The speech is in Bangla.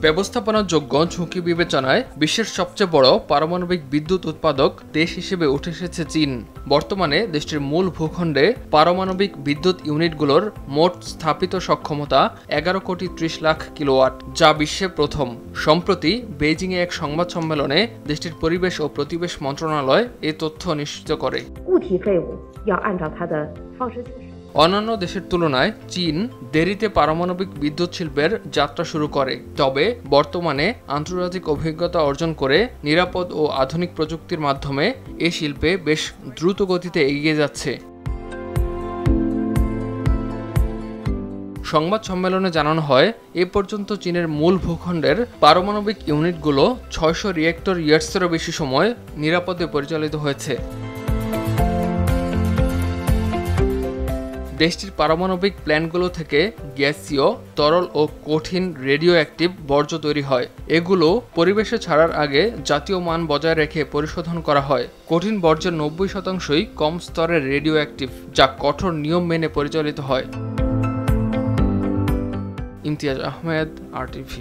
ব্যবস্থাপনাযোগ্য ঝুঁকি বিবেচনায় বিশ্বের সবচেয়ে বড় পারমাণবিক বিদ্যুৎ উৎপাদক দেশ হিসেবে উঠে এসেছে চীন। বর্তমানে দেশটির মূল ভূখণ্ডে পারমাণবিক বিদ্যুৎ ইউনিটগুলোর মোট স্থাপিত সক্ষমতা 11,30,00,000 কিলোওয়াট, যা বিশ্বে প্রথম। সম্প্রতি বেইজিংয়ে এক সংবাদ সম্মেলনে দেশটির পরিবেশ ও প্রতিবেশ মন্ত্রণালয় এই তথ্য নিশ্চিত করে। অন্যান্য দেশের তুলনায় চীন দেরিতে পারমাণবিক বিদ্যুৎ শিল্পের যাত্রা শুরু করে, তবে বর্তমানে আন্তর্জাতিক অভিজ্ঞতা অর্জন করে নিরাপদ ও আধুনিক প্রযুক্তির মাধ্যমে এই শিল্পে বেশ দ্রুত গতিতে এগিয়ে যাচ্ছে। সংবাদ সম্মেলনে জানানো হয়, এ পর্যন্ত চীনের মূল ভূখণ্ডের পারমাণবিক ইউনিটগুলো 600 রিয়েক্টর ইয়ার্সেরও বেশি সময় নিরাপদে পরিচালিত হয়েছে। দেশটির পারমাণবিক প্ল্যান্টগুলো থেকে গ্যাসীয়, তরল ও কঠিন রেডিও অ্যাক্টিভ বর্জ্য তৈরি হয়। এগুলো পরিবেশে ছাড়ার আগে জাতীয় মান বজায় রেখে পরিশোধন করা হয়। কঠিন বর্জ্যের 90%ই কম স্তরের রেডিও অ্যাক্টিভ, যা কঠোর নিয়ম মেনে পরিচালিত হয়। ইমতিয়াজ আহমেদ, RTV।